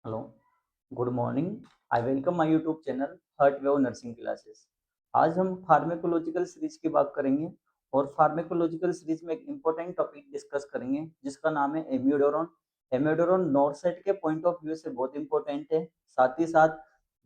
Hello, good morning. I welcome my YouTube channel Heartwave nursing classes. आज हम pharmacological series की बात करेंगे और फार्मेकोलॉजिकल सीरीज में एक इम्पोर्टेंट टॉपिक डिस्कस करेंगे जिसका नाम है एम्यूडोरॉन। एम्यूडोरॉन नॉर्सेट के पॉइंट ऑफ व्यू से बहुत इंपॉर्टेंट है, साथ ही साथ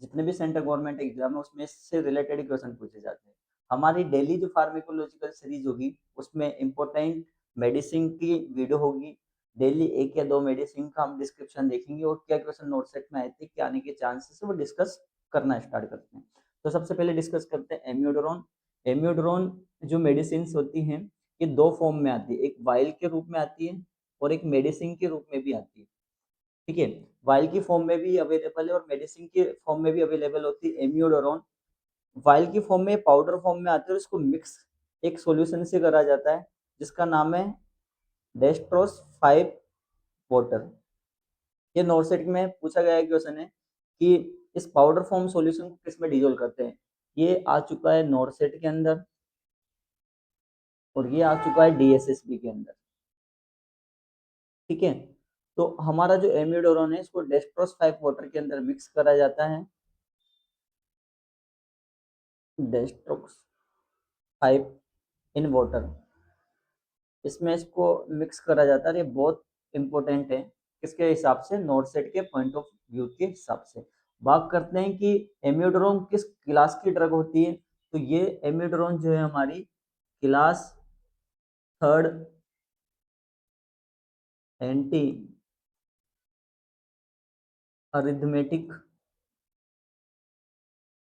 जितने भी सेंट्रल गवर्नमेंट एग्जाम है उसमें इससे रिलेटेड क्वेश्चन पूछे जाते हैं। हमारी डेली जो फार्मेकोलॉजिकल सीरीज होगी उसमें इम्पोर्टेंट मेडिसिन की वीडियो होगी। डेली एक या दो मेडिसिन का हम डिस्क्रिप्शन देखेंगे और क्या क्वेश्चन नोट सेट में आए थे, क्या आने के चांसेस है, वो डिस्कस करना स्टार्ट करते हैं। तो सबसे पहले डिस्कस करते हैं एम्यूडोरॉन। एम्यूडोरॉन जो मेडिसिन होती हैं ये दो फॉर्म में आती है, एक वाइल के रूप में आती है और एक मेडिसिन के रूप में भी आती है। ठीक है, वाइल की फॉर्म में भी अवेलेबल है और मेडिसिन के फॉर्म में भी अवेलेबल होती है एम्यूडोरॉन। वाइल की फॉर्म में पाउडर फॉर्म में आती है और इसको मिक्स एक सॉल्यूशन से करा जाता है जिसका नाम है डेस्ट्रोस 5 वाटर। ये नॉर्सेट में पूछा गया क्वेश्चन है कि इस पाउडर फॉर्म सॉल्यूशन को किस में डिजोल्व करते हैं। ये आ चुका है नॉर्सेट के अंदर और ये आ चुका है डीएसएसबी के अंदर। ठीक है, तो हमारा जो एम्यूडोरॉन है इसको डेस्ट्रोस 5 वाटर के अंदर मिक्स करा जाता है। डेस्ट्रोस 5 इन वाटर, इसमें इसको मिक्स करा जाता है। ये बहुत इंपॉर्टेंट है किसके हिसाब से, नॉर्सेट के पॉइंट ऑफ व्यू के हिसाब से। बात करते हैं कि एम्यूडोरॉन किस क्लास की ड्रग होती है। तो ये एम्यूडोरॉन जो है हमारी class third antiarrhythmic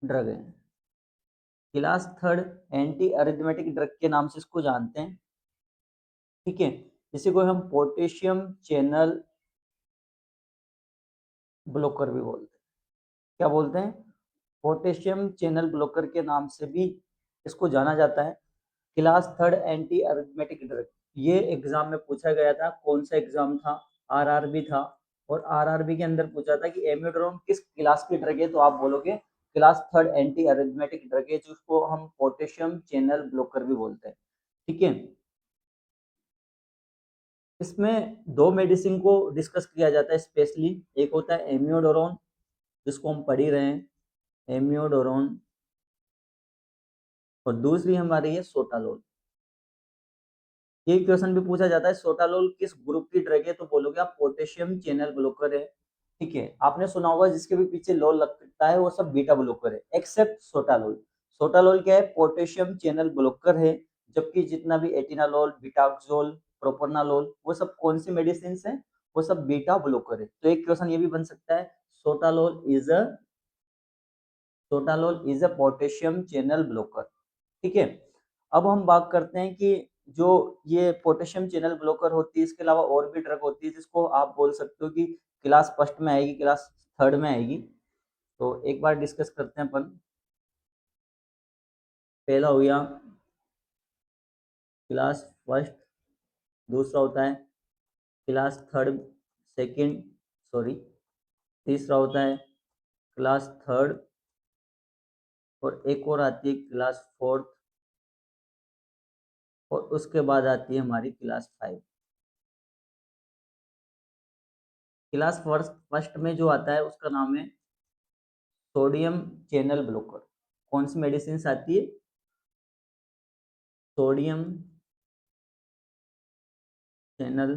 drug है। Class third antiarrhythmic drug के नाम से इसको जानते हैं। ठीक है, इसी को हम पोटेशियम चैनल ब्लॉकर भी बोलते हैं। क्या बोलते हैं? पोटेशियम चैनल ब्लॉकर के नाम से भी इसको जाना जाता है। Class third antiarrhythmic drug, ये एग्जाम में पूछा गया था। कौन सा एग्जाम था? आरआरबी था। और आरआरबी के अंदर पूछा था कि एम्यूडोरॉन किस क्लास की ड्रग है, तो आप बोलोगे class third antiarrhythmic drug है जिसको हम पोटेशियम चैनल ब्लॉकर भी बोलते हैं। ठीक है, इसमें दो मेडिसिन को डिस्कस किया जाता है स्पेशली। एक होता है एम्यूडोरॉन जिसको हम पढ़ ही रहे हैं, एम्यूडोरॉन, और दूसरी हमारी है सोटालोल। ये क्वेश्चन भी पूछा जाता है, सोटालोल किस ग्रुप की ड्रग है, तो बोलोगे आप पोटेशियम चैनल ब्लॉकर है। ठीक है, आपने सुना होगा जिसके भी पीछे लोल लगता है वो सब बीटा ब्लॉकर है एक्सेप्ट सोटालोल। सोटालोल क्या है? पोटेशियम चैनल ब्लॉकर है। जबकि जितना भी एटिनालोल, बिटाक्सोल, प्रोपरनालोल, वो सब कौन सी मेडिसिन है? वो सब बीटा ब्लॉकर है। तो एक क्वेश्चन ये भी बन सकता है, sotalol is a sotalol is a potassium channel blocker. ठीक है, अब हम बात करते हैं कि जो ये पोटेशियम चैनल ब्लॉकर होती है इसके अलावा और भी ड्रग होती है जिसको आप बोल सकते हो कि क्लास फर्स्ट में आएगी, क्लास थर्ड में आएगी। तो एक बार डिस्कस करते हैं अपन। पहला हो गया क्लास फर्स्ट, दूसरा होता है क्लास थर्ड सेकंड, सॉरी, तीसरा होता है क्लास थर्ड, और एक और आती है क्लास फोर्थ, और उसके बाद आती है हमारी क्लास 5। क्लास फर्स्ट फर्स्ट में जो आता है उसका नाम है सोडियम चैनल ब्लॉकर। कौन सी मेडिसिन आती है? सोडियम चैनल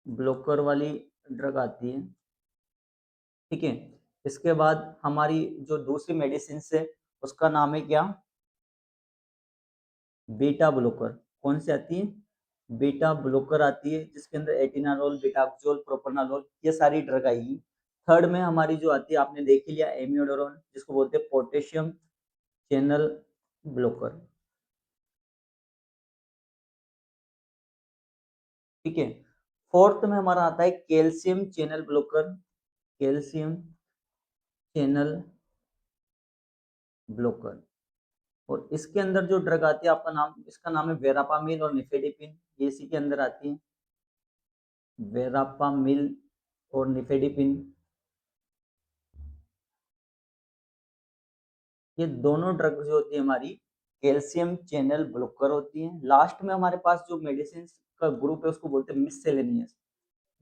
ब्लॉकर वाली ड्रग आती है। ठीक है, इसके बाद हमारी जो दूसरी मेडिसिन है उसका नाम है क्या? Beta blocker. कौन सी आती है? बीटा ब्लॉकर आती है जिसके अंदर एटिनालोल, बिटाक्सोल, प्रोपरनालोल, ये सारी ड्रग आएगी। थर्ड में हमारी जो आती है आपने देख ही लिया, एम्यूडोरॉन, जिसको बोलते हैं पोटेशियम चैनल ब्लॉकर। ठीक है, फोर्थ में हमारा आता है calcium channel blocker. Calcium channel blocker, और इसके अंदर जो ड्रग आती है आपका नाम, इसका नाम है वेरापामिल और निफेडिपिन, ये इसी के अंदर आती है, वेरापामिल और निफेडिपिन। ये दोनों ड्रग जो होती है हमारी कैल्शियम चैनल ब्लॉकर होती है। लास्ट में हमारे पास जो मेडिसिन का ग्रुप है उसको बोलते हैं मिससेलेनियस,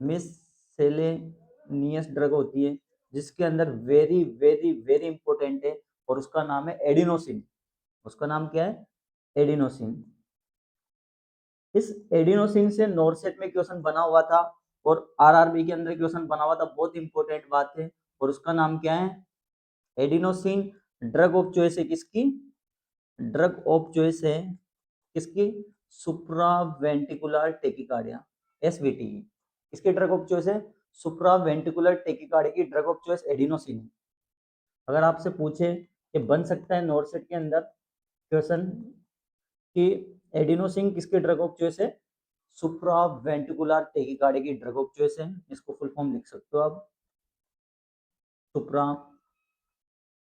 मिससेलेनियस। इंट्रावेनियस ड्रग होती है जिसके अंदर वेरी वेरी वेरी इंपॉर्टेंट है और उसका नाम है एडिनोसिन। उसका नाम क्या है? एडिनोसिन। इस एडिनोसिन से नॉर्सेट में क्वेश्चन बना हुआ था और आरआरबी के अंदर क्वेश्चन बना हुआ था, बहुत इंपॉर्टेंट बात है। और उसका नाम क्या है? एडिनोसिन। ड्रग ऑफ चॉइस है किसकी? ड्रग ऑफ चॉइस है किसकी? सुप्रावेंटिकुलर टेकिकार्डिया, एसवीटी की। किसकी ड्रग ऑफ चॉइस है? सुप्रावेंटिकुलर टेकिकार्डिया की ड्रग ऑफ चॉइस एडिनोसिन है। अगर आपसे पूछे कि बन सकता है नॉर्सेट के अंदर क्वेश्चन कि एडिनोसिन किसके ड्रग ऑफ चॉइस है? सुप्रावेंटिकुलर टेकिकार्डिया की ड्रग ऑफ चॉइस है। इसको फुल फॉर्म लिख सकते हो आप, सुप्रा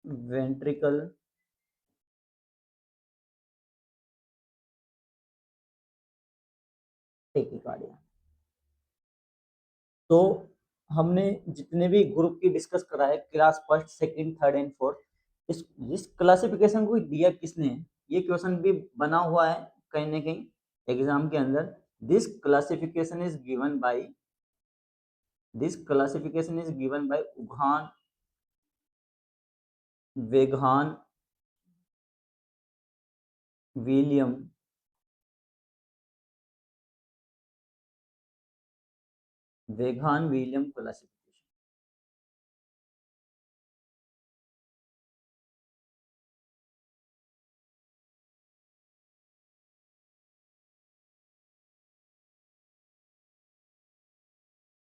वेंट्रिकल टेकिकार्डिया। तो हमने जितने भी ग्रुप की डिस्कस करा है, class first second third and fourth, इस क्लासिफिकेशन को दिया किसने है? ये क्वेश्चन भी बना हुआ है कहीं ना कहीं एग्जाम के अंदर। This classification is given by Vaughan Vaughan William classification.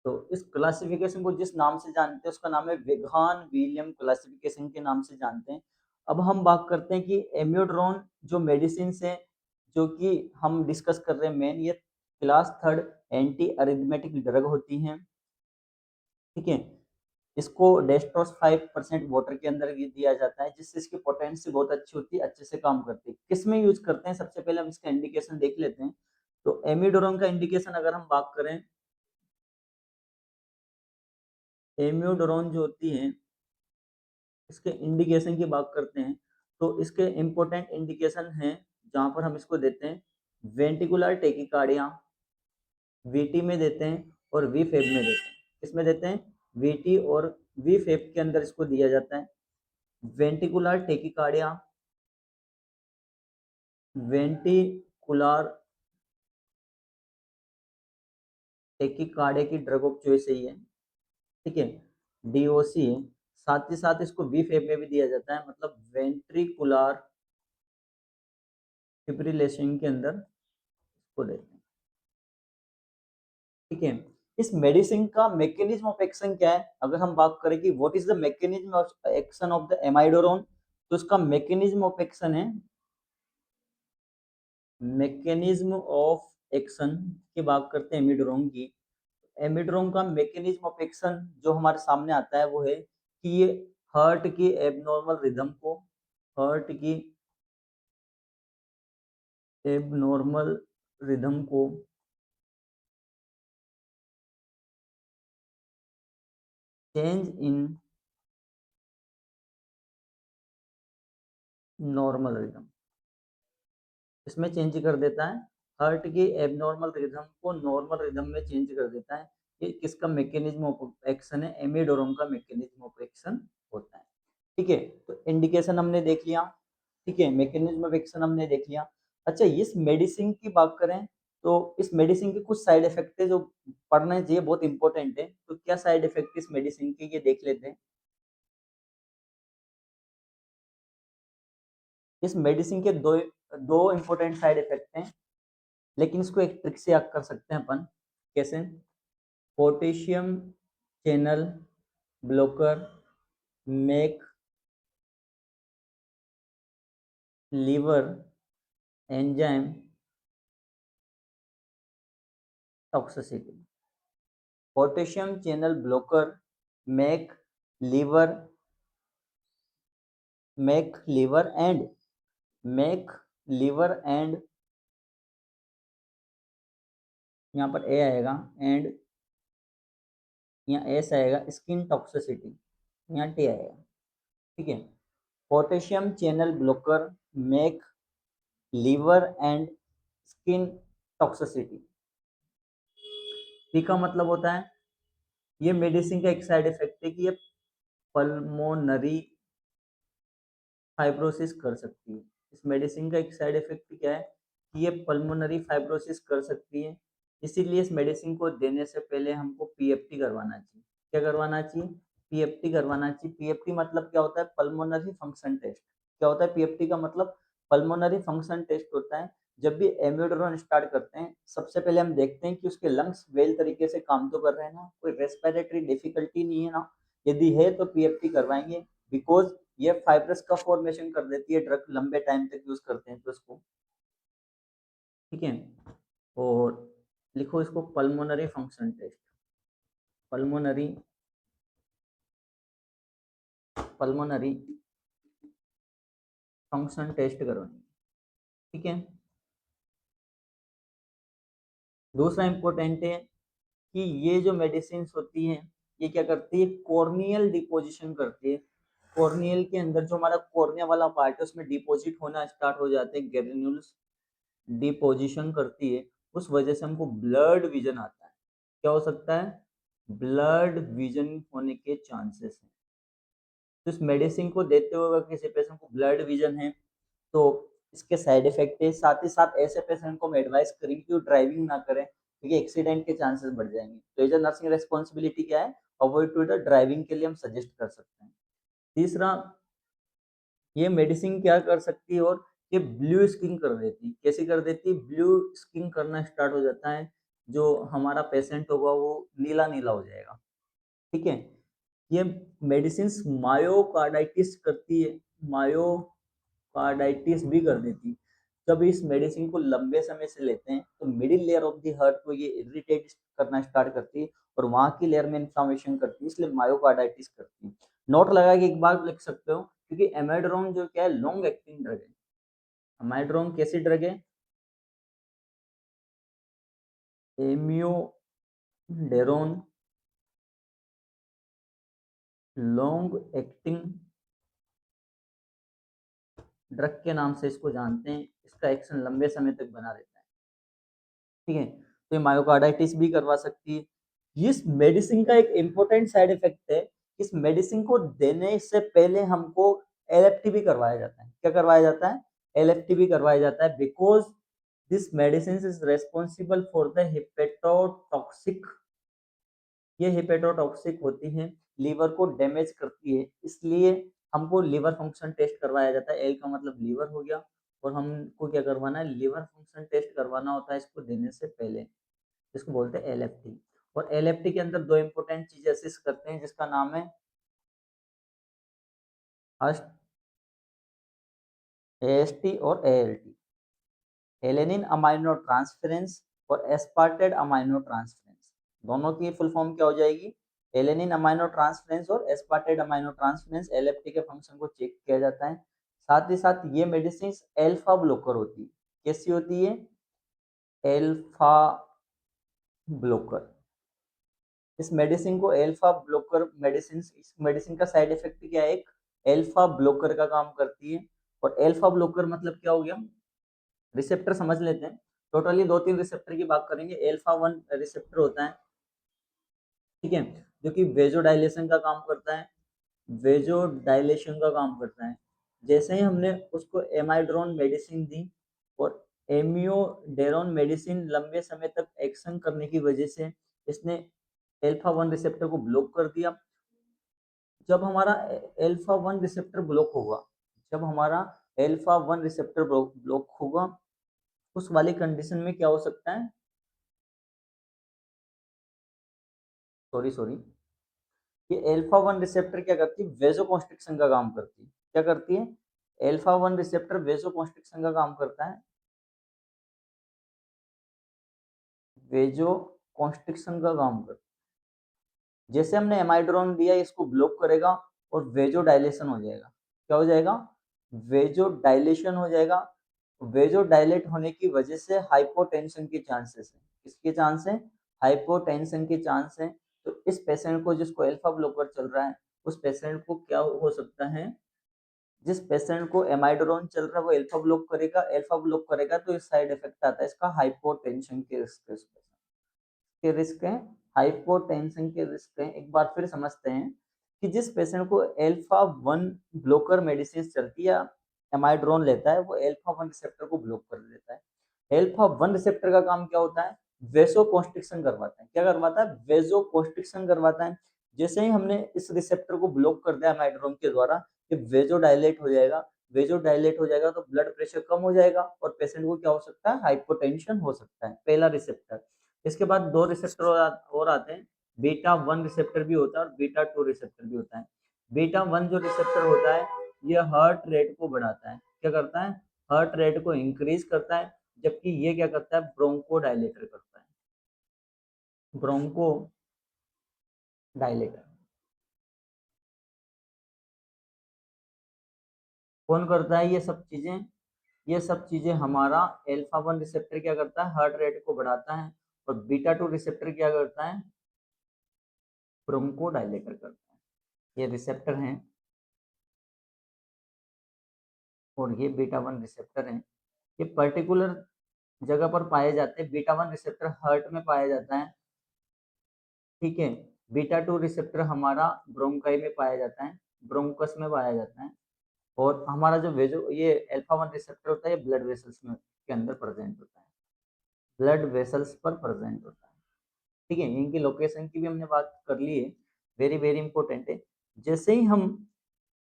तो इस क्लासिफिकेशन को जिस नाम से जानते हैं उसका नाम है वेघान विलियम क्लासिफिकेशन के नाम से जानते हैं। अब हम बात करते हैं कि एम्योड्रोन जो मेडिसिन है जो कि हम डिस्कस कर रहे हैं मेन, ये class third antiarrhythmic drug होती हैं। ठीक है, इसको डेस्ट्रोस 5% वाटर के अंदर भी दिया जाता है जिससे इसकी पोटेंसी बहुत अच्छी होती है, अच्छे से काम करती है। किस में यूज करते हैं? सबसे पहले हम इसका इंडिकेशन देख लेते हैं। तो एमिडोरम का इंडिकेशन अगर हम बात करें, एम्योडोरॉन जो होती है इसके इंडिकेशन की बात करते हैं तो इसके इंपॉर्टेंट इंडिकेशन हैं जहां पर हम इसको देते हैं। वेंटिकुलर टेकिकार्डिया वीटी में देते हैं और वी फेब में देते हैं। किसमें देते हैं? वीटी और वी फेब के अंदर इसको दिया जाता है। वेंटिकुलर टेकिकार्डिया, वेंटिकुलर टेकिकार्डिया की ड्रग ऑफ चॉइस है ये। ठीक है, डीओसी है। साथ ही साथ इसको वी फेब में भी दिया जाता है, मतलब वेंट्रिकुलर फिब्रिलेशन के अंदर इसको देते हैं। ठीक है, इस मेडिसिन का मैकेनिज्म ऑफ एक्शन क्या है? अगर हम बात करें कि what is the mechanism of action of the amiodarone, तो इसका मैकेनिज्म ऑफ एक्शन है, मैकेनिज्म ऑफ एक्शन की बात करते हैं एमिडोरोन की। एमिडोरोन का मैकेनिज्म ऑफ एक्शन जो हमारे सामने आता है वो है कि ये हार्ट की एबनॉर्मल रिदम को, हार्ट की एबनॉर्मल रिदम को चेंज इन नॉर्मल रिदम, इसमें चेंज कर देता है। हार्ट की एबनॉर्मल रिदम को नॉर्मल रिदम में चेंज कर देता है। ये किसका मैकेनिज्म ऑफ एक्शन है? एमिडोरम का मैकेनिज्म ऑफ एक्शन होता है। ठीक है, तो इंडिकेशन हमने देख लिया। ठीक है, मैकेनिज्म ऑफ एक्शन हमने देख लिया। अच्छा, इस मेडिसिन की बात करें तो इस मेडिसिन के कुछ साइड इफेक्ट है जो पढ़ना चाहिए, बहुत इंपॉर्टेंट है। तो क्या साइड इफेक्ट इस मेडिसिन के, ये देख लेते हैं। इस मेडिसिन के दो दो इंपॉर्टेंट साइड इफेक्ट हैं, लेकिन इसको एक ट्रिक से याद कर सकते हैं अपन। कैसे? Potassium channel blocker make liver enzyme toxicity. Potassium channel blocker make liver liver and make liver and, यहाँ पर ए आएगा एंड, यहाँ एस आएगा, स्किन टॉक्सिसिटी, यहाँ टी आएगा। ठीक है, potassium channel blocker make liver and skin toxicity. T का मतलब होता है ये मेडिसिन का एक साइड इफेक्ट है कि ये पल्मोनरी फाइब्रोसिस कर सकती है। इस मेडिसिन का एक साइड इफेक्ट क्या है कि ये पल्मोनरी फाइब्रोसिस कर सकती है, इसीलिए इस मेडिसिन को देने से पहले हमको पीएफटी करवाना चाहिए। क्या करवाना चाहिए? पीएफटी करवाना चाहिए। पीएफटी मतलब क्या होता है? Pulmonary function test. क्या होता है पीएफटी का मतलब? पल्मोनरी फंक्शन टेस्ट होता है। जब भी एम्यूडोरॉन स्टार्ट करते हैं, सबसे पहले हम देखते हैं कि उसके लंग्स वेल तरीके से काम तो कर रहे हैं ना, कोई रेस्पिरेटरी डिफिकल्टी नहीं है ना। यदि है तो पीएफटी करवाएंगे, बिकॉज ये फाइब्रस का फॉर्मेशन कर देती है ड्रग लंबे टाइम तक यूज करते हैं तो इसको। ठीक है, और लिखो इसको pulmonary function test. Pulmonary pulmonary function test करवाएंगे। ठीक है, दूसरा इंपॉर्टेंट है कि ये जो मेडिसिन होती हैं, ये क्या करती है? कॉर्नियल डिपोजिशन करती है। कॉर्नियल के अंदर जो हमारा कॉर्निया वाला पार्ट है उसमें डिपोजिट होना स्टार्ट हो जाते हैं ग्रेन्यूल्स, डिपोजिशन करती है, उस वजह से हमको ब्लड विजन आता है। क्या हो सकता है? ब्लड विजन होने के चांसेस हैं। तो इस मेडिसिन को देते हुए अगर किसी पेशेंट को ब्लड विजन है तो इसके साइड इफेक्ट है। साथ ही साथ ऐसे पेशेंट को हम एडवाइस करेंगे कि वो ड्राइविंग ना करें, क्योंकि एक्सीडेंट के चांसेस बढ़ जाएंगे। तो एज अ नर्सिंग रेस्पॉन्सिबिलिटी क्या है? अवॉइड टू द ड्राइविंग के लिए हम सजेस्ट कर सकते हैं। तीसरा, ये मेडिसिन क्या कर सकती है? और ये ब्लू स्किन कर देती है। कैसे कर देती है? ब्लू स्किन करना स्टार्ट हो जाता है, जो हमारा पेशेंट होगा वो नीला नीला हो जाएगा। ठीक है, ये मेडिसिन मायोकार्डाइटिस करती है, मायोकार्डाइटिस भी कर देती है। जब इस मेडिसिन को लंबे समय से लेते हैं तो middle layer of the heart को ये इरिटेट करना स्टार्ट करती है और वहां की लेयर में इंफ्लामेशन करती है, इसलिए मायोकार्डाइटिस करती है। नोट लगा के एक बार लिख सकते हो, क्योंकि एमेड्रोन जो क्या है, लॉन्ग एक्टिंग ड्रग है। एमेड्रोन कैसी ड्रग है? एम्यूडेरोन लॉन्ग एक्टिंग ड्रग के नाम से इसको जानते हैं। इसका एक्शन लंबे समय तक बना रहता है। ठीक है, तो ये मायोकार्डाइटिस भी करवा सकती है। इस मेडिसिन का एक इम्पोर्टेंट साइड इफेक्ट है, इस मेडिसिन को देने से पहले हमको एलएफटी भी करवाया जाता है। क्या करवाया जाता है? एलएफटी भी करवाया जाता है, because this medicine is responsible for the hepatotoxic. ये हिपेटोटॉक्सिक होती हैं, लीवर को डैमेज करती है, इसलिए हमको लीवर फंक्शन टेस्ट करवाया जाता है। एल का मतलब लीवर हो गया, और हमको क्या करवाना है? लीवर फंक्शन टेस्ट करवाना होता है इसको देने से पहले। इसको बोलते हैं एलएफटी। और एलएफटी के अंदर दो इंपॉर्टेंट चीजें असिस्ट करते हैं, जिसका नाम है फर्स्ट एएसटी और एएलटी, एलेनिन अमाइनो ट्रांसफरेंस और एस्पार्टेट अमाइनो ट्रांसफरेंस। दोनों की फुल फॉर्म क्या हो जाएगी? एलेनिन अमाइनो ट्रांसफरेंस और एस्पार्टेट अमाइनो ट्रांसफरेंस। एलएफटी के फंक्शन को चेक किया जाता है। साथ ही साथ ये मेडिसिन एल्फा ब्लॉकर होती है। कैसी होती है? Alpha blocker. इस मेडिसिन को एल्फा ब्लॉकर मेडिसिन, इस मेडिसिन का साइड इफेक्ट क्या है? एक एल्फा ब्लॉकर का काम करती है। और एल्फा ब्लॉकर मतलब क्या हो गया? रिसेप्टर समझ लेते हैं। टोटली दो तीन रिसेप्टर की बात करेंगे। एल्फा वन रिसेप्टर होता है, ठीक है, जो कि वेजो डायलेशन का काम करता है। वेजो डायलेशन का काम करता है। जैसे ही हमने उसको एमाइड्रोन मेडिसिन दी और एमियोडेरोन मेडिसिन लंबे समय तक एक्शन करने की वजह से इसने एल्फा वन रिसेप्टर को ब्लॉक कर दिया। जब हमारा एल्फा वन रिसेप्टर ब्लॉक होगा, जब हमारा एल्फा वन रिसेप्टर ब्लॉक होगा, उस वाली कंडीशन में क्या हो सकता है? सॉरी सॉरी, ये एल्फा वन रिसेप्टर क्या करती है? वेजो कॉन्स्ट्रिक्शन का काम करती है। क्या करती है? एल्फा वन रिसेप्टर वेजो कॉन्स्ट्रिक्शन का काम करता है, वेजो कॉन्स्ट्रिक्शन का काम करता है। जैसे हमने एमाइड्रोन दिया, इसको ब्लॉक करेगा और वेजो डायलेशन हो जाएगा। क्या हो जाएगा? वेजो डायलेशन हो जाएगा। वेजो डायलेट होने की वजह से हाइपोटेंशन के चांसेस है। किसके चांस है? हाइपोटेंशन के चांस है। तो इस पेशेंट को, जिसको अल्फा ब्लॉकर चल रहा है, उस पेशेंट को क्या हो सकता है? जिस पेशेंट को एमाइड्रोन चल रहा है वो अल्फा ब्लॉक करेगा, अल्फा ब्लॉक करेगा तो इस साइड इफेक्ट आता है इसका हाइपोटेंशन के रिस्क के रिस्क है हाइपोटेंशन के रिस्क हैं, एक बार फिर समझते हैं कि जिस पेशेंट को अल्फा 1 ब्लॉकर मेडिसिन चलती है, एमाइड्रोन लेता है, वो अल्फा 1 रिसेप्टर को ब्लॉक कर देता है। अल्फा 1 रिसेप्टर का काम क्या होता है? वेसोकॉन्स्ट्रिक्शन करवाता है। क्या करवाता है? वेसोकॉन्स्ट्रिक्शन करवाता है। जैसे ही हमने इस रिसेप्टर को ब्लॉक कर दिया एमाइड्रोन के द्वारा, ये वेजो डायलेट हो जाएगा। वेजो डायलेट हो जाएगा तो ब्लड प्रेशर कम हो जाएगा और पेशेंट को क्या हो सकता है? हाइपोटेंशन हो सकता है। पहला रिसेप्टर। इसके बाद दो रिसेप्टर और आते हैं। बीटा 1 रिसेप्टर भी होता है और बीटा 2 रिसेप्टर भी होता है। बीटा 1 जो रिसेप्टर होता है, ये हार्ट रेट को बढ़ाता है। क्या करता है? हार्ट रेट को इंक्रीज करता है। जबकि ये क्या करता है? ब्रोंको डायलेटर करता है। ब्रोंको डायलेटर कौन करता है? ये सब चीजें, ये सब चीजें हमारा अल्फा 1 रिसेप्टर क्या करता है? हार्ट रेट को बढ़ाता है। और बीटा 2 रिसेप्टर क्या करता है? ब्रोंको डायलेटर करता है। ये रिसेप्टर हैं और ये बीटा 1 रिसेप्टर हैं। ये पर्टिकुलर जगह पर पाए जाते हैं। बीटा 1 रिसेप्टर हार्ट में पाया जाता है, ठीक है। बीटा 2 रिसेप्टर हमारा ब्रोंकाई में पाया जाता है, ब्रोंकस में पाया जाता है। और हमारा जो वेजो ये अल्फा 1 रिसेप्टर होता है, ये ब्लड वेसल्स में के अंदर प्रेजेंट होता है, ब्लड वेसल्स पर प्रेजेंट होता है, ठीक है। इनकी लोकेशन की भी हमने बात कर ली है, वेरी वेरी इंपॉर्टेंट है। जैसे ही हम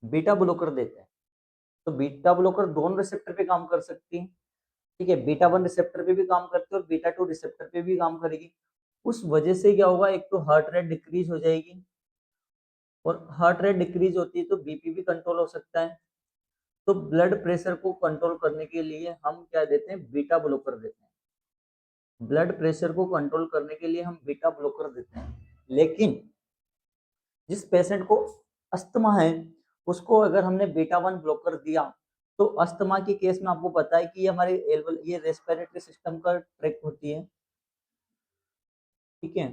बीटा ब्लॉकर देते हैं, तो बीटा ब्लॉकर दोनों रिसेप्टर पे काम कर सकती है, ठीक है। बीटा 1 रिसेप्टर पे भी काम करती है और बीटा 2 रिसेप्टर पे भी काम करेगी। उस वजह से क्या होगा? एक तो हार्ट रेट डिक्रीज हो जाएगी, और हार्ट रेट डिक्रीज होती है तो बीपी भी कंट्रोल हो सकता है। तो ब्लड प्रेशर को कंट्रोल करने के लिए हम क्या देते हैं? बीटा ब्लॉकर देते हैं। ब्लड प्रेशर को कंट्रोल करने के लिए हम बीटा ब्लॉकर देते हैं। लेकिन जिस पेशेंट को अस्थमा है, उसको अगर हमने बीटा 1 ब्लॉकर दिया, तो अस्थमा के केस में आपको पता है कि ये हमारे ये रेस्पिरेटरी सिस्टम का ट्रैक होती है, ठीक है।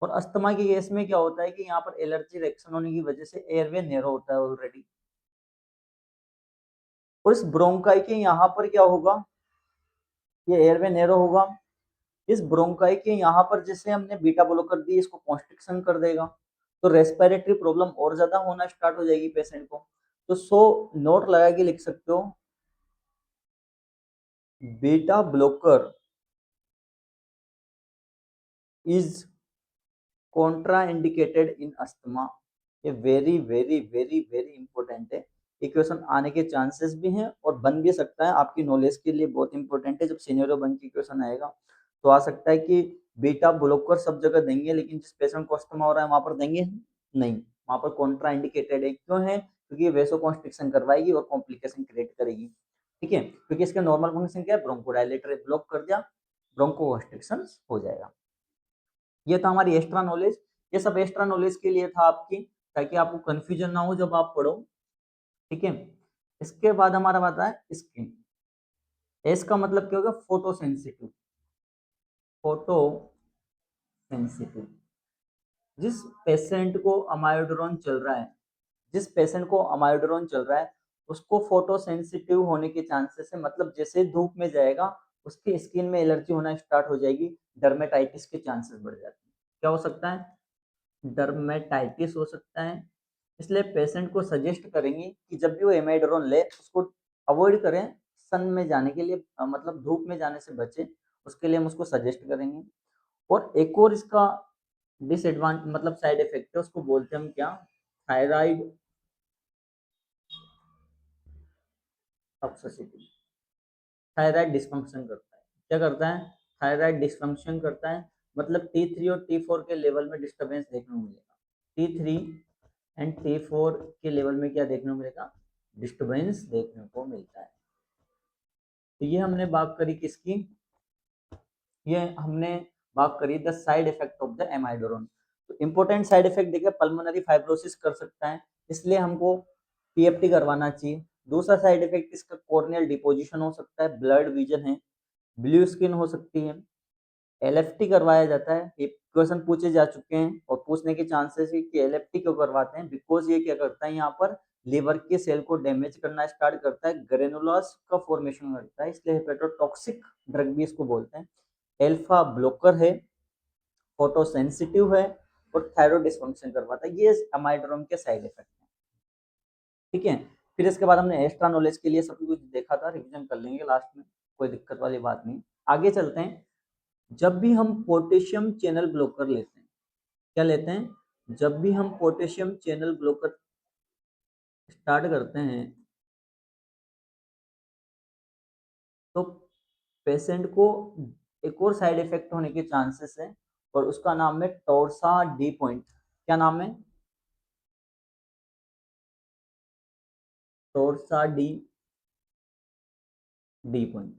और अस्थमा के केस में क्या होता है कि यहाँ पर एलर्जी रिएक्शन होने की वजह से एयरवे नैरो होता है ऑलरेडी। और इस ब्रोंकाई के यहाँ पर क्या होगा? ये एयरवे नैरो होगा। इस ब्रोंकाई के यहाँ पर जैसे हमने बीटा ब्लॉकर दी, इसको कॉन्स्ट्रिक्शन कर देगा, तो रेस्पिरेटरी प्रॉब्लम और ज्यादा होना स्टार्ट हो जाएगी पेशेंट को। तो 100 नोट लगा के लिख सकते हो, beta blocker is contraindicated in asthma. ये very very very very important है। ये क्वेश्चन आने के चांसेस भी हैं और बन भी सकता है। आपकी नॉलेज के लिए बहुत इंपॉर्टेंट है। जब सीनियरो बन के क्वेश्चन आएगा तो आ सकता है कि बीटा ब्लॉकर सब जगह देंगे, लेकिन जिस पेशेंट को अस्थमा हो रहा है वहां पर देंगे नहीं, वहां पर कॉन्ट्रा इंडिकेटेड है। क्यों है? क्योंकि ये वेसो कॉन्स्ट्रिक्शन करवाएगी और कॉम्प्लिकेशन क्रिएट करेगी, ठीक है। क्योंकि इसका नॉर्मल फंक्शन क्या है? ब्रोंकोडायलेटर ब्लॉक कर दिया, ब्रोंको कॉन्स्ट्रिक्शन हो जाएगा। ये था हमारी एक्स्ट्रा नॉलेज। ये सब एक्स्ट्रा नॉलेज के लिए था आपकी, ताकि आपको कंफ्यूजन ना हो जब आप पढ़ो, ठीक है। इसके बाद हमारा आता है स्किन। एस का मतलब क्या होगा? Photo sensitive. Photo sensitive. जिस पेशेंट को अमायोड्रोन चल रहा है, जिस पेशेंट को अमायोड्रोन चल रहा है, उसको फोटो सेंसिटिव होने के चांसेस है। मतलब जैसे धूप में जाएगा, उसकी स्किन में एलर्जी होना स्टार्ट हो जाएगी, डर्मेटाइटिस के चांसेस बढ़ जाते हैं। क्या हो सकता है? डर्मेटाइटिस हो सकता है। इसलिए पेशेंट को सजेस्ट करेंगे कि जब भी वो एमाइड्रोन ले, उसको अवॉइड करें सन में जाने के लिए, मतलब धूप में जाने से बचे, उसके लिए हम उसको सजेस्ट करेंगे। और एक और इसका डिसएडवांटेज मतलब साइड इफेक्ट है, उसको बोलते हैं हम क्या? Thyroid toxicity. थायराइड डिसफंक्शन करता है। क्या करता है? थायराइड डिसफंक्शन करता है। मतलब T3 और T4 के लेवल में डिस्टर्बेंस देखने को मिलेगा। T3 एंड T4 के लेवल में क्या देखने को मिलेगा? डिस्टर्बेंस देखने को मिलता है। तो ये हमने बात करी किसकी? ये हमने बात करी the side effect of the amiodarone. तो इंपॉर्टेंट साइड इफेक्ट देखिए, पल्मोनरी फाइब्रोसिस कर सकता है, इसलिए हमको पीएफटी करवाना चाहिए। दूसरा साइड इफेक्ट इसका कॉर्नियल डिपोजिशन हो सकता है, ब्लड विजन है, ब्लू स्किन हो सकती है। एलएफटी करवाया जाता है, ये क्वेश्चन पूछे जा चुके हैं और पूछने के चांसेस है कि एलएफटी क्यों करवाते हैं? बिकॉज ये क्या करता है, यहाँ पर लिवर के सेल को डैमेज करना स्टार्ट करता है, ग्रेनुलस का फॉर्मेशन करता है, इसलिए हेपेटोटॉक्सिक ड्रग भी इसको बोलते हैं। एल्फा ब्लॉकर है, फोटो सेंसिटिव है और थायराइड डिसफंक्शन करवाता है। ये एमाइड्रोम के साइड इफेक्ट हैं। ठीक है, फिर इसके बाद हमने एक्स्ट्रा नॉलेज के लिए सब कुछ देखा था, रिवीजन कर लेंगे लास्ट में, कोई दिक्कत वाली बात नहीं। आगे चलते हैं। जब भी हम पोटेशियम चैनल ब्लॉकर लेते हैं, क्या लेते हैं, जब भी हम पोटेशियम चैनल ब्लॉकर स्टार्ट करते हैं तो पेशेंट को एक और साइड इफेक्ट होने के चांसेस है और उसका नाम है टोरसा डी पॉइंट। क्या नाम है, टोरसा डी पॉइंट।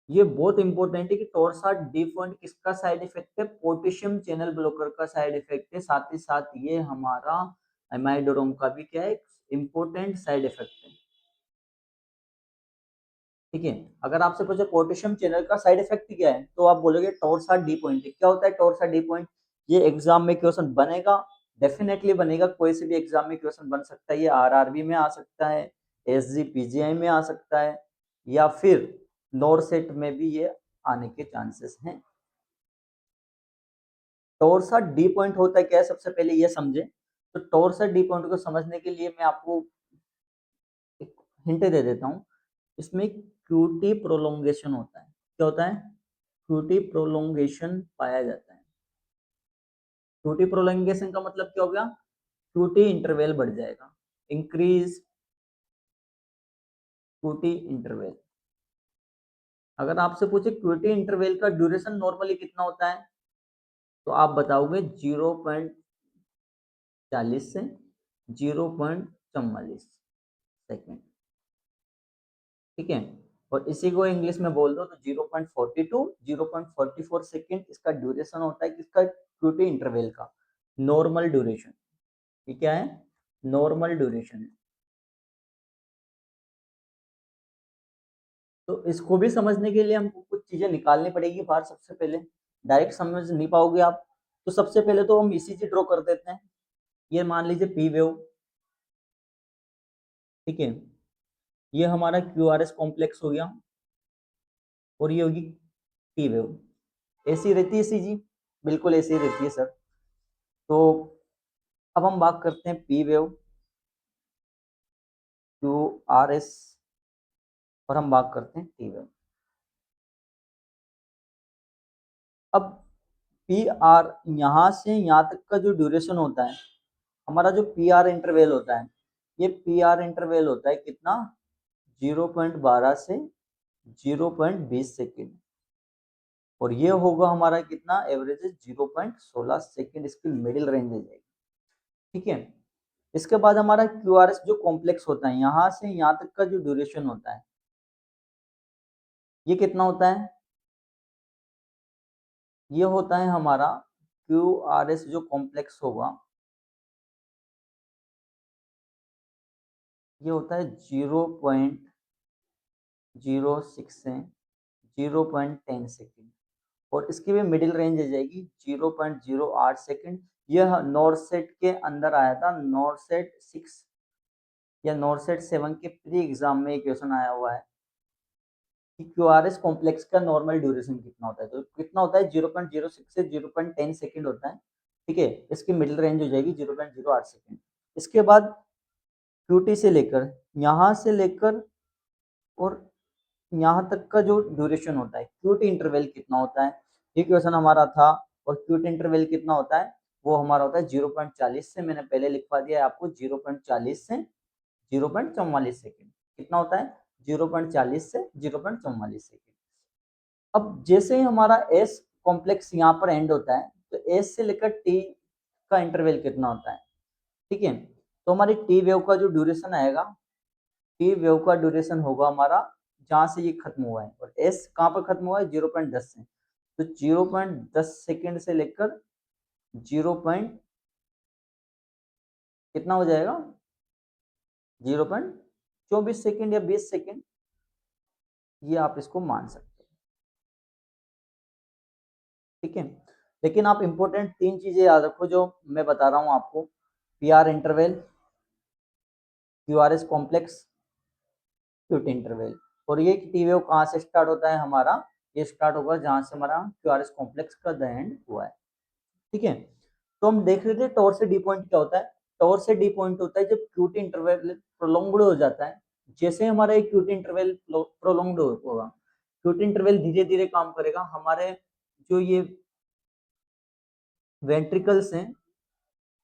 ये बहुत इंपॉर्टेंट है कि टोरसा डी पॉइंट किसका साइड इफेक्ट है, पोटेशियम चैनल ब्लॉकर का साइड इफेक्ट है। साथ ही साथ ये हमारा एमाइडोरोम का भी क्या है, इंपॉर्टेंट साइड इफेक्ट है। ठीक है, अगर आपसे पूछे पोटेशियम चैनल का साइड इफेक्ट क्या है तो आप बोलोगे टोरसा डी पॉइंट। क्या होता है टोरसा डी पॉइंट, ये एग्जाम में क्वेश्चन बनेगा, डेफिनेटली बनेगा, कोई से भी एग्जाम में क्वेश्चन बन सकता है। ये आरआरबी में आ सकता है, एसजी पीजीआई में आ सकता है, या फिर नॉरसेट में भी ये आने के चांसेस हैं। टोरसा डी पॉइंट होता है क्या है, सबसे पहले ये समझे। तो टोरसा डी पॉइंट को समझने के लिए मैं आपको एक हिंट दे देता हूँ। इसमें क्यूटी प्रोलोंगेशन होता है। क्या होता है, क्यूटी प्रोलोंगेशन पाया जाता है। क्यूटी प्रोलोंगेशन का मतलब क्या हो गया, क्यूटी इंटरवल बढ़ जाएगा, इंक्रीज क्यूटी इंटरवल। अगर आपसे पूछे क्यूटी इंटरवल का ड्यूरेशन नॉर्मली कितना होता है तो आप बताओगे 0.40 से 0.44 सेकेंड। ठीक है, और इसी को इंग्लिश में बोल दो तो 0.42 0.44 सेकेंड इसका ड्यूरेशन होता है किसका, क्यूटी इंटरवल का, नॉर्मल ड्यूरेशन। ये क्या है, नॉर्मल ड्यूरेशन है। तो इसको भी समझने के लिए हमको कुछ चीजें निकालनी पड़ेगी बाहर। सबसे पहले डायरेक्ट समझ नहीं पाओगे आप, तो सबसे पहले तो हम ईसीजी ड्रॉ कर देते हैं। ये मान लीजिए पी वेव। ठीक है, ये हमारा क्यूआरएस कॉम्प्लेक्स हो गया और ये होगी पी वेव। ऐसी रहती है सीजी, बिल्कुल ऐसी रहती है सर। तो अब हम बात करते हैं पी वेव, क्यूआरएस, और हम बात करते हैं टी वेव। अब पी आर यहाँ से यहाँ तक का जो ड्यूरेशन होता है, हमारा जो पी आर इंटरवल होता है, ये पी आर इंटरवल होता है कितना, 0.12 से 0.20 सेकेंड, और ये होगा हमारा कितना, एवरेज 0.16 सेकेंड, इसकी मिडिल रेंज आ जाएगी। ठीक है, इसके बाद हमारा क्यूआरएस जो कॉम्प्लेक्स होता है, यहाँ से यहाँ तक का जो ड्यूरेशन होता है, ये कितना होता है, ये होता है हमारा क्यूआरएस जो कॉम्प्लेक्स होगा, ये होता है 0.06 से 0.10 सेकेंड, और इसकी भी मिडिल रेंज आ जाएगी 0.08 सेकेंड। यह नॉरसेट के अंदर आया था, नॉरसेट 6 या नॉरसेट 7 के प्री एग्जाम में क्वेश्चन आया हुआ है कि क्यूआरएस कॉम्प्लेक्स का नॉर्मल ड्यूरेशन कितना होता है। तो कितना होता है, 0.06 से 0.10 सेकेंड होता है। ठीक है, इसकी मिडिल रेंज हो जाएगी 0.08 सेकेंड। इसके बाद क्यूटी से लेकर यहाँ से लेकर और यहाँ तक का जो ड्यूरेशन होता है, क्यूटी इंटरवल कितना होता है, ये क्वेश्चन हमारा था। और क्यूटी इंटरवल कितना होता है, वो हमारा होता है 0.40 से, मैंने पहले लिखवा दिया है आपको, 0.40 से 0.44 सेकेंड। कितना होता है, 0.40 से 0.44 सेकेंड। अब जैसे ही हमारा एस कॉम्प्लेक्स यहाँ पर एंड होता है तो एस से लेकर टी का इंटरवल कितना होता है। ठीक है, तो हमारी टी वेव का जो ड्यूरेशन आएगा, टी वेव का ड्यूरेशन होगा हमारा जहां से ये खत्म हुआ है, और एस कहाँ पर खत्म हुआ है, 0.10 से। तो 0.10 सेकेंड से लेकर 0. कितना हो जाएगा, 0.24 सेकेंड या 20 सेकेंड, ये आप इसको मान सकते हैं। ठीक है, लेकिन आप इंपॉर्टेंट 3 चीजें याद रखो जो मैं बता रहा हूं आपको, P R interval, QRS complex, QT interval. और ये टी वेव कहाँ से स्टार्ट होता है हमारा, ये स्टार्ट होगा जहां से हमारा क्यूआरएस कॉम्प्लेक्स का द एंड हुआ है। ठीक है, तो हम देख रहे थे टॉर से डी पॉइंट क्या होता है। टॉर से डी पॉइंट होता है जब क्यूटी इंटरवल प्रोलॉन्ग्ड हो जाता है। जैसे हमारा एक क्यूटी इंटरवल प्रोलॉन्ग्ड होगा, क्यूटी इंटरवल धीरे धीरे काम करेगा, हमारे जो ये वेंट्रिकल्स हैं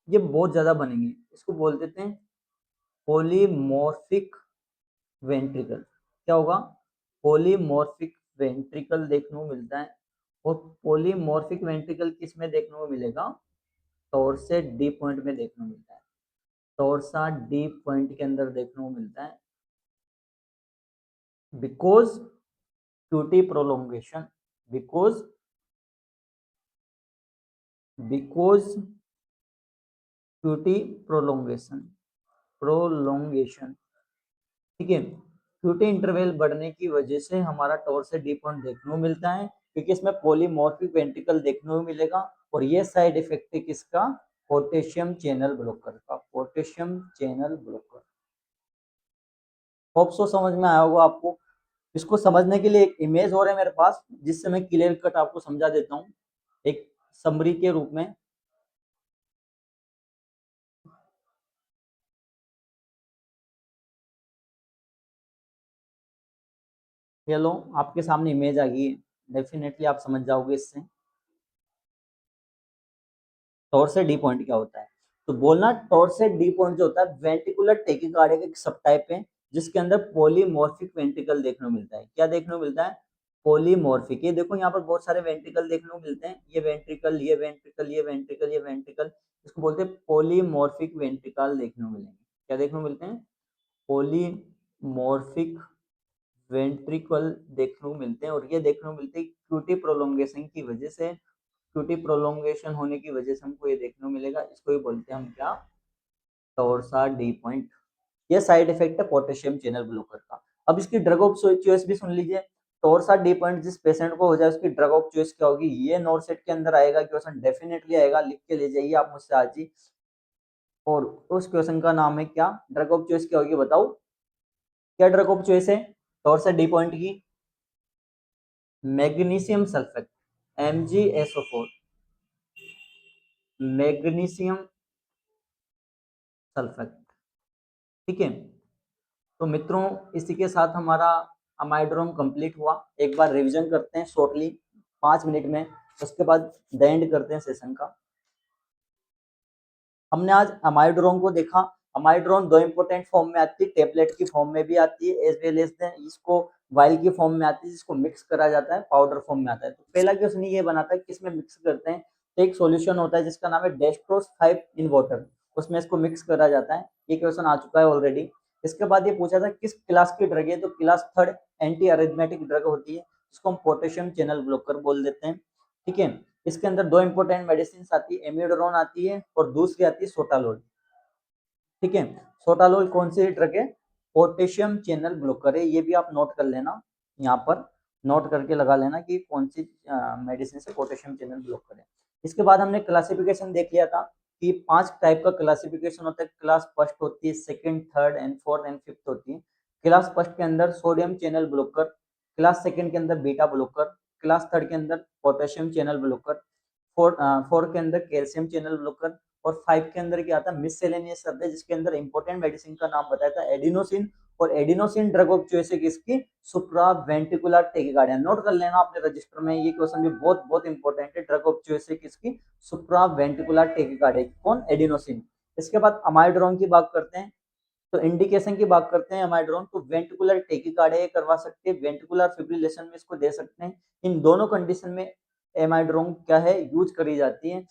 ये बहुत ज्यादा बनेंगे, इसको बोल देते हैं पॉलीमॉर्फिक वेंट्रिकल। क्या होगा? पॉलीमॉर्फिक वेंट्रिकल देखने को मिलता है। और पॉलीमॉर्फिक वेंट्रिकल किस में देखने को मिलेगा? टॉरसेट डी पॉइंट में देखने को मिलता है। टॉरसा डी पॉइंट के अंदर देखने को मिलता है, because QT prolongation, because QT prolongation. ठीक है, क्यूटी इंटरवल बढ़ने की वजह से हमारा टॉरसेट डी पॉइंट देखने को मिलता है, क्योंकि इसमें पॉलीमॉर्फिक वेंट्रिकल देखने को मिलेगा। और ये साइड इफेक्ट है किसका? पोटेशियम चैनल ब्लॉकर का, potassium channel blocker. Hope so समझ में आया होगा आपको। इसको समझने के लिए एक इमेज और है मेरे पास, जिससे मैं क्लियर कट आपको समझा देता हूँ एक समरी के रूप में। ये लो, आपके सामने इमेज आ गई है, डेफिनेटली आप समझ जाओगे इससे टॉरसेट डी पॉइंट क्या होता है। तो बोलना, टॉरसेट डी पॉइंट जो होता है वेंट्रिकुलर टेकिकार्डिया का एक सब टाइप है, जिसके अंदर पॉलीमॉर्फिक वेंट्रिकल देखने को मिलता है। क्या देखने को मिलता है? पॉलीमॉर्फिक। ये देखो यहाँ पर बहुत सारे वेंट्रिकल देखने को मिलते हैं, ये वेंट्रिकल, ये वेंट्रिकल, ये वेंट्रिकल, ये वेंट्रिकल, इसको बोलते हैं पॉलीमॉर्फिक वेंट्रिकल देखने को मिलेंगे। क्या देखने को मिलते हैं? पॉलीमॉर्फिक वेंट्रिकल देखने को मिलते हैं। और ये देखने को मिलते हैं क्यूटी प्रोलोंगेशन की वजह से, क्यूटी प्रोलोंगेशन होने की वजह से हमको ये देखने को मिलेगा। इसको ही बोलते हैं हम क्या? टॉरसा डी पॉइंट। ये साइड इफेक्ट है पोटेशियम चैनल ब्लॉकर का। अब इसकी ड्रग ऑफ चॉइस भी सुन लीजिए। टॉरसा डी पॉइंट जिस पेशेंट को हो जाए उसकी ड्रग ऑफ चॉइस क्या होगी? ये नॉर्सेट के अंदर आएगा क्वेश्चन, डेफिनेटली आएगा, लिख के ले जाइए आप मुझसे आज ही। और उस क्वेश्चन का नाम है क्या? ड्रग ऑफ चॉइस क्या होगी बताओ? क्या ड्रग ऑफ चॉइस है टॉरसा डी पॉइंट की? Magnesium sulphate, MgSO4, magnesium sulphate. ठीक है, तो मित्रों इसी के साथ हमारा अमाइड्रोम कंप्लीट हुआ। एक बार रिवीजन करते हैं शॉर्टली 5 मिनट में, उसके बाद द एंड करते हैं सेशन का। हमने आज अमाइड्रोम को देखा। अमाइड्रोम दो इंपोर्टेंट फॉर्म में आती है, टेबलेट की फॉर्म में भी आती है, एज वेल एज इसको वाइल की फॉर्म में आती है, जिसको मिक्स करा जाता है, पाउडर फॉर्म में आता है। तो पहला क्वेश्चन ये बनाता है किसमें मिक्स करते हैं। तो एक सॉल्यूशन होता है जिसका नाम है डेस्ट्रोस 5 इन वाटर, उसमें इसको मिक्स करा जाता है। ये क्वेश्चन आ चुका है ऑलरेडी। इसके बाद ये पूछा था किस क्लास की ड्रग है, तो क्लास 3 एंटी अरिथमेटिक ड्रग होती है, जिसको हम पोटेशियम चैनल ब्लॉकर बोल देते हैं। ठीक है, इसके अंदर दो इंपोर्टेंट मेडिसिन आती है, एमिडोरोन आती है और दूसरी आती है सोटालोल। ठीक है, सोटालोल कौन सी ड्रग है? पोटेशियम चैनल ब्लॉकर है। ये भी आप नोट कर लेना, यहाँ पर नोट करके लगा लेना कि कौन सी मेडिसिन से पोटेशियम चैनल ब्लॉकर है। इसके बाद हमने क्लासिफिकेशन देख लिया था कि 5 टाइप का क्लासिफिकेशन होता है। क्लास फर्स्ट होती है, second, third and fourth and fifth होती है। क्लास फर्स्ट के अंदर sodium channel blocker, class second के अंदर बीटा ब्लॉकर, क्लास थर्ड के अंदर पोटेशियम चैनल ब्लॉकर, फोर के अंदर कैल्शियम चैनल ब्लॉकर, और 5 के अंदर क्या आता है? मिससेलेनियस आता है, जिसके अंदर इंपॉर्टेंट मेडिसिन का नाम बताया था एडिनोसिन। और एडिनोसिन ड्रग ऑफ चॉइस है किसकी? Supraventricular tachycardia. नोट कर लेना अपने रजिस्टर में, ये क्वेश्चन भी बहुत बहुत इंपॉर्टेंट है। ड्रग ऑफ चॉइस है किसकी? Supraventricular tachycardia. कौन? एडिनोसिन। इसके बाद अमाइड्रोन की बात करते हैं, तो इंडिकेशन की बात करते हैं। अमाइड्रोन तो वेंट्रिकुलर टेकिकार्डिया करवा सकते हैं, वेंट्रिकुलर फिब्रिलेशन में इसको दे सकते हैं। इन दोनों कंडीशन में एमाइड्रोन क्या है? यूज करी जाती है।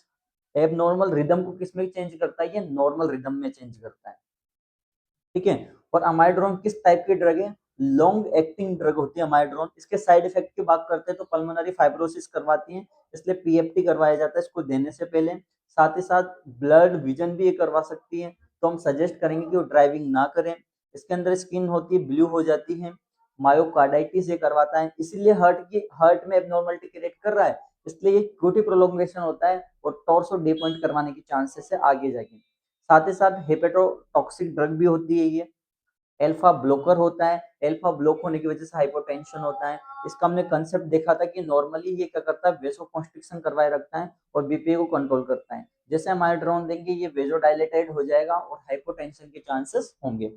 एबनॉर्मल रिदम को किस में चेंज करता है? ये नॉर्मल रिदम में चेंज करता है। ठीक है, और अमाइड्रोन किस टाइप की ड्रग है? लॉन्ग एक्टिंग ड्रग होती है अमाइड्रोन। इसके साइड इफेक्ट की बात करते हैं तो पल्मोनरी फाइब्रोसिस करवाती है, इसलिए पीएफटी करवाया जाता है इसको देने से पहले। साथ ही साथ ब्लड विजन भी ये करवा सकती है, तो हम सजेस्ट करेंगे कि वो ड्राइविंग ना करें। इसके अंदर स्किन होती है ब्लू हो जाती है, मायोकार्डाइटिस ये करवाता है, इसीलिए हार्ट में एबनॉर्मलिटी क्रिएट कर रहा है, इसलिए ये क्यूटी प्रोलोंगेशन होता है और टॉर्सो डी पॉइंट करवाने की चांसेस है आगे जाके। साथ ही साथ हेपेटोटॉक्सिक ड्रग भी होती है ये, अल्फा ब्लॉकर होता है, अल्फा ब्लॉक होने की वजह से हाइपोटेंशन होता है। इसका हमने कंसेप्ट देखा था कि नॉर्मली ये क्या करता है, वेसोकॉन्स्ट्रिक्शन करवाए रखता है और बीपी को कंट्रोल करता है। जैसे हम आयोड्रोन देंगे ये वेसोडाइलेटेड हो जाएगा और हाइपोटेंशन के चांसेस होंगे।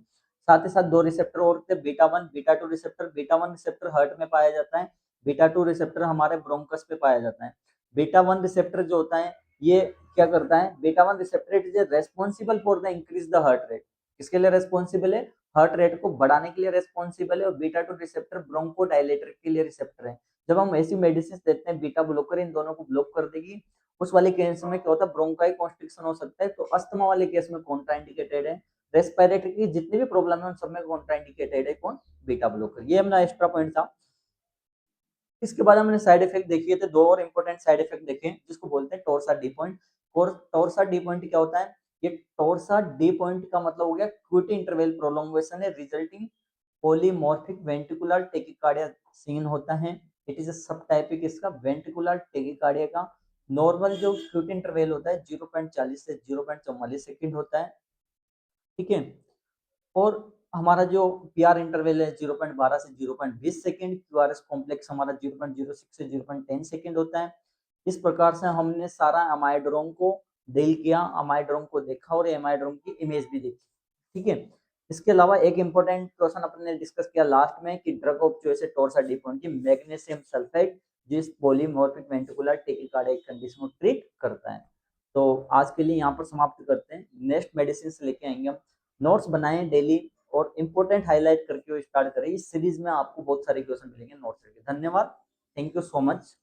साथ ही साथ दो रिसेप्टर और होते हैं, beta 1 beta 2 receptor. Beta 1 receptor heart में पाया जाता है, बीटा 2 रिसेप्टर हमारे ब्रोंकस पे पाया जाता है। बीटा 1 रिसेप्टर जो होता है ये क्या करता है, beta 1 receptor is responsible for the increase the heart rate. किसके लिए रेस्पॉन्सिबल है, हार्ट रेट को बढ़ाने के लिए रेस्पॉन्सिबल है। और बीटा 2 रिसेप्टर ब्रोंकोडाइलेटर के लिए रिसेप्टर है। जब हम ऐसी मेडिसिन देते हैं बीटा ब्लॉकर इन दोनों को ब्लॉक कर देगी, उस वाले केस में क्या होता है, ब्रोंकाई कॉन्स्ट्रिक्शन हो सकता है। तो अस्थमा वाले केस में कॉन्ट्राइंडिकेटेड है। रेस्पिरेटरी की जितनी भी प्रॉब्लम है उन सब में कॉन्ट्राइंडिकेटेड है कौन, बीटा ब्लॉकर। ये अपना एक्स्ट्रा पॉइंट था। इसके बाद हमने साइड इफेक्ट देखिए थे, दो और इंपॉर्टेंट साइड इफेक्ट देखे जिसको बोलते हैं Torsa D point. Torsa D point क्या होता है, ये टोरसा डी पॉइंट का मतलब हो गया क्यूटी इंटरवल प्रोलोंगेशन है resulting polymorphic ventricular tachycardia seen होता है। It is a sub typic इसका वेंट्रिकुलर टेकिकार्डिया का। नॉर्मल जो क्यूटी इंटरवल होता है 0.40 से 0.44 सेकंड होता है, ठीक है। और हमारा जो पीआर इंटरवल है 0.12 से 0.20 सेकंड, क्यूआरएस कॉम्प्लेक्स हमारा 0.06 से 0.10 सेकंड होता है। इस प्रकार से हमने सारा अमाइड्रोम को डील किया, अमाइड्रोम को देखा और एमाइड्रोम की इमेज भी देखी, ठीक है। इसके अलावा एक इंपॉर्टेंट क्वेश्चन अपने डिस्कस किया लास्ट में कि ड्रग ऑफ चॉइस है टोरसा डी पॉइंट की मैग्नीशियम सल्फेट, जिस पॉलीमॉर्फिक वेंट्रिकुलर टेकिकार्डिक कंडीशन को ट्रीट करता है। तो आज के लिए यहाँ पर समाप्त करते हैं, नेक्स्ट मेडिसिन लेके आएंगे हम। नोट्स बनाएं डेली और इंपॉर्टेंट हाईलाइट करके स्टार्ट करें। इस सीरीज में आपको बहुत सारे क्वेश्चन मिलेंगे नोट्स के। धन्यवाद, थैंक यू सो मच।